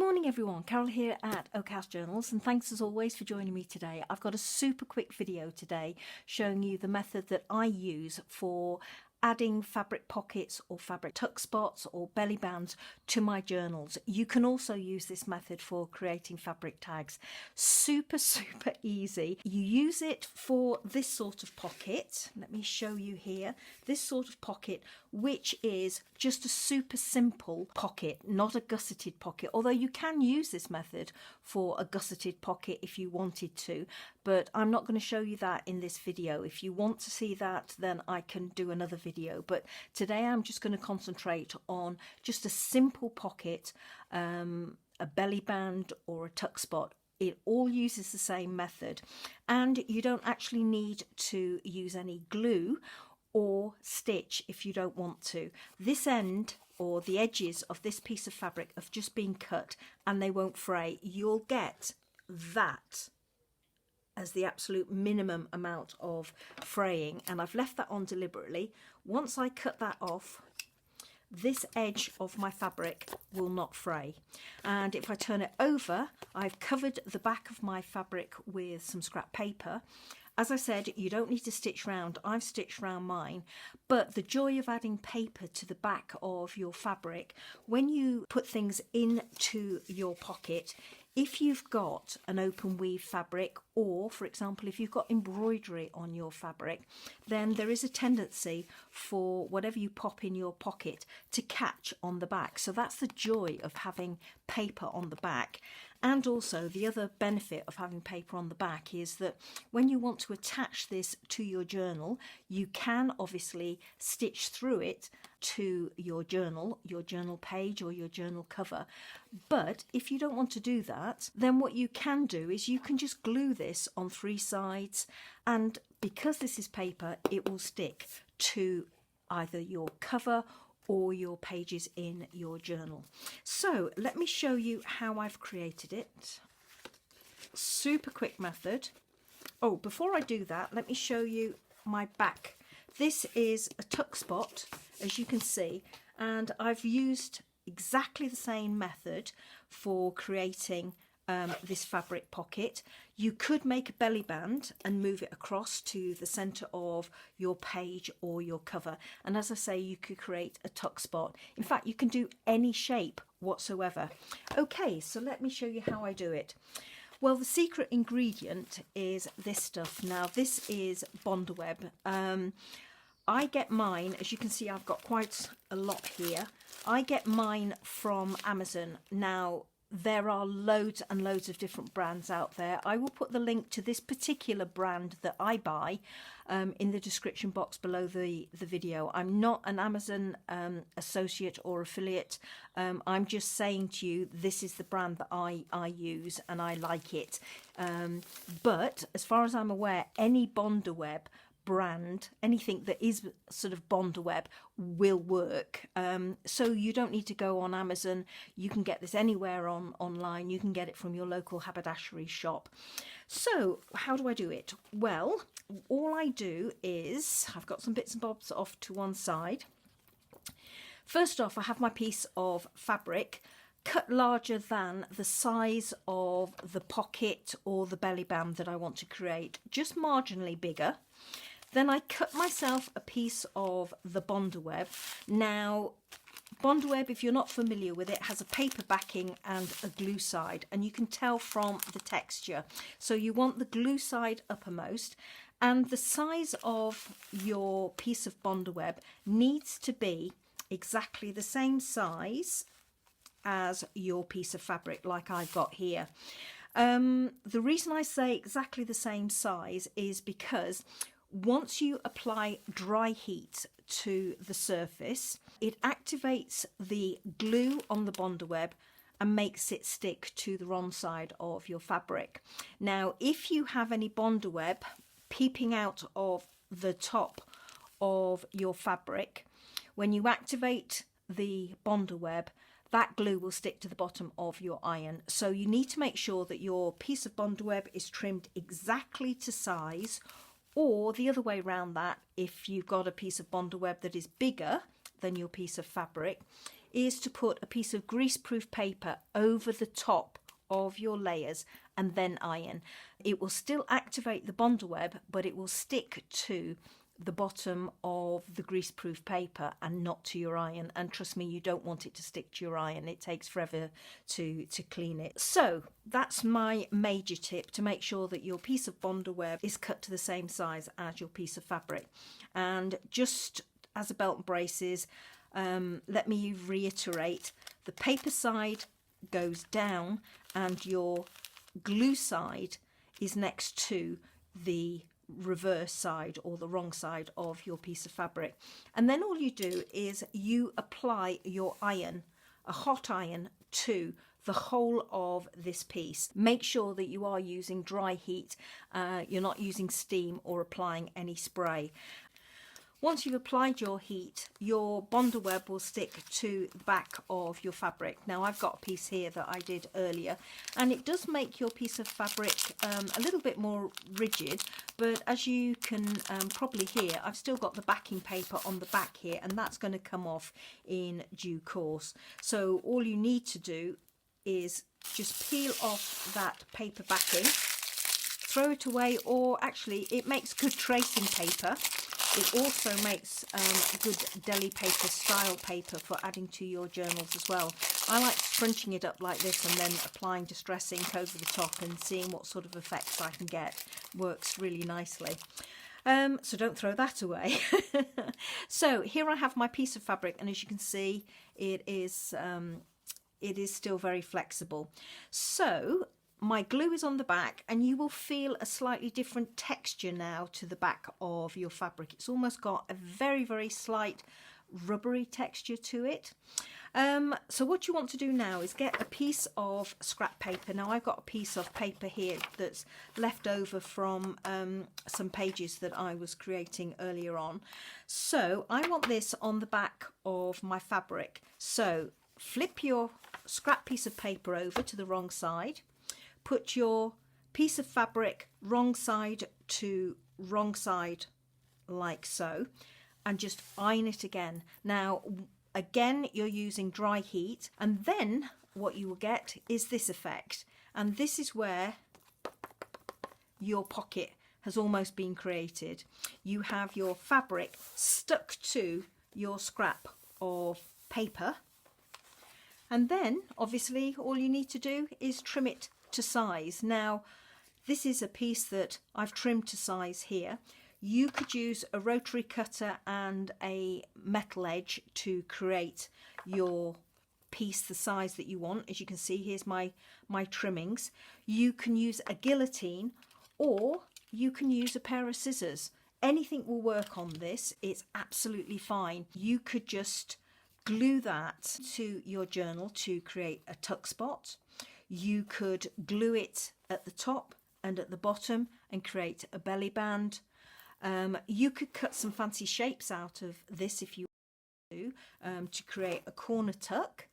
morning everyone, Carol here at Oak House Journals, and thanks as always for joining me today. I've got a super quick video today showing you the method that I use for adding fabric pockets or fabric tuck spots or belly bands to my journals. You can also use this method for creating fabric tags. Super easy. You use it for this sort of pocket. Let me show you here. This sort of pocket, which is just a super simple pocket, not a gusseted pocket, although you can use this method for a gusseted pocket if you wanted to, but I'm not going to show you that in this video. If you want to see that, then I can do another video, but today I'm just going to concentrate on just a simple pocket, a belly band or a tuck spot. It all uses the same method, and you don't actually need to use any glue or stitch if you don't want to. This end or the edges of this piece of fabric have just been cut and they won't fray. You'll get that as the absolute minimum amount of fraying, and I've left that on deliberately. Once I cut that off, this edge of my fabric will not fray, and if I turn it over, I've covered the back of my fabric with some scrap paper. As I said, you don't need to stitch round. I've stitched round mine, but the joy of adding paper to the back of your fabric, when you put things into your pocket, if you've got an open weave fabric, or for example if you've got embroidery on your fabric, then there is a tendency for whatever you pop in your pocket to catch on the back. So that's the joy of having paper on the back. And also the other benefit of having paper on the back is that when you want to attach this to your journal, you can obviously stitch through it to your journal page or your journal cover. But if you don't want to do that, then what you can do is you can just glue this on three sides, and because this is paper, it will stick to either your cover or your pages in your journal. So let me show you how I've created it. Super quick method. Oh, before I do that, let me show you my back. This is a tuck spot, as you can see, and I've used exactly the same method for creating this fabric pocket. You could make a belly band and move it across to the center of your page or your cover, and as I say, you could create a tuck spot. In fact, you can do any shape whatsoever. Okay, so let me show you how I do it. Well, the secret ingredient is this stuff. Now, this is Bondaweb. I get mine, as you can see, I've got quite a lot here. I get mine from Amazon. Now, there are loads and loads of different brands out there. I will put the link to this particular brand that I buy in the description box below the video. I'm not an Amazon associate or affiliate. I'm just saying to you, this is the brand that I use and I like it. But as far as I'm aware, any Bondaweb brand, anything that is sort of Bondaweb will work. So you don't need to go on Amazon. You can get this anywhere online. You can get it from your local haberdashery shop. So how do I do it? Well, all I do is, I've got some bits and bobs off to one side. First off, I have my piece of fabric cut larger than the size of the pocket or the belly band that I want to create, just marginally bigger. Then I cut myself a piece of the Bondaweb. Now, Bondaweb, if you're not familiar with it, has a paper backing and a glue side, and you can tell from the texture. So you want the glue side uppermost, and the size of your piece of Bondaweb needs to be exactly the same size as your piece of fabric like I've got here. The reason I say exactly the same size is because once you apply dry heat to the surface, it activates the glue on the Bondaweb and makes it stick to the wrong side of your fabric. Now, if you have any Bondaweb peeping out of the top of your fabric, when you activate the Bondaweb, that glue will stick to the bottom of your iron. So you need to make sure that your piece of Bondaweb is trimmed exactly to size, or the other way around that, if you've got a piece of Bondaweb that is bigger than your piece of fabric, is to put a piece of greaseproof paper over the top of your layers and then iron. It will still activate the Bondaweb, but it will stick to the bottom of the greaseproof paper and not to your iron. And trust me, you don't want it to stick to your iron. It takes forever to clean it. So that's my major tip, to make sure that your piece of Bondaweb is cut to the same size as your piece of fabric. And just as a belt and braces, let me reiterate, the paper side goes down and your glue side is next to the reverse side or the wrong side of your piece of fabric. And then all you do is you apply your iron, a hot iron, to the whole of this piece. Make sure that you are using dry heat, you're not using steam or applying any spray. Once you've applied your heat, your Bondaweb will stick to the back of your fabric. Now I've got a piece here that I did earlier, and it does make your piece of fabric a little bit more rigid, but as you can probably hear, I've still got the backing paper on the back here, and that's going to come off in due course. So all you need to do is just peel off that paper backing, throw it away, or actually it makes good tracing paper. It also makes good deli paper style paper for adding to your journals as well. I like scrunching it up like this and then applying distress ink over the top and seeing what sort of effects I can get. Works really nicely. So don't throw that away. So here I have my piece of fabric, and as you can see, it is still very flexible. So my glue is on the back, and you will feel a slightly different texture now to the back of your fabric. It's almost got a very, very slight rubbery texture to it. So what you want to do now is get a piece of scrap paper. Now I've got a piece of paper here that's left over from some pages that I was creating earlier on. So I want this on the back of my fabric. So flip your scrap piece of paper over to the wrong side. Put your piece of fabric wrong side to wrong side like so, and just iron it again. Now again, you're using dry heat, and then what you will get is this effect, and this is where your pocket has almost been created. You have your fabric stuck to your scrap of paper, and then obviously all you need to do is trim it to size. Now this is a piece that I've trimmed to size here. You could use a rotary cutter and a metal edge to create your piece the size that you want. As you can see, here's my trimmings. You can use a guillotine, or you can use a pair of scissors. Anything will work on this. It's absolutely fine. You could just glue that to your journal to create a tuck spot. You could glue it at the top and at the bottom and create a belly band. You could cut some fancy shapes out of this if you want to create a corner tuck,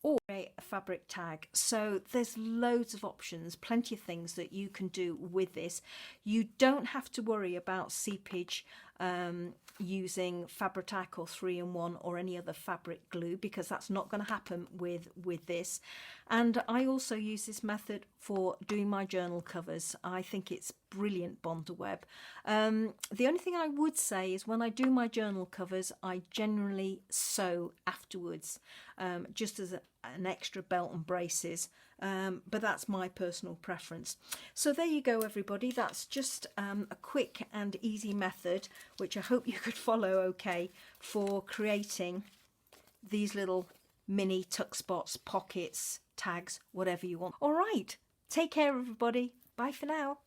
or create a fabric tag. So there's loads of options, plenty of things that you can do with this. You don't have to worry about seepage using Fabri-Tac or 3-in-1 or any other fabric glue, because that's not going to happen with this. And I also use this method for doing my journal covers. I think it's brilliant, Bondaweb. The only thing I would say is when I do my journal covers, I generally sew afterwards, just as an extra belt and braces. But that's my personal preference. So there you go, everybody. That's just a quick and easy method, which I hope you could follow okay, for creating these little mini tuck spots, pockets, tags, whatever you want. All right, take care, everybody. Bye for now.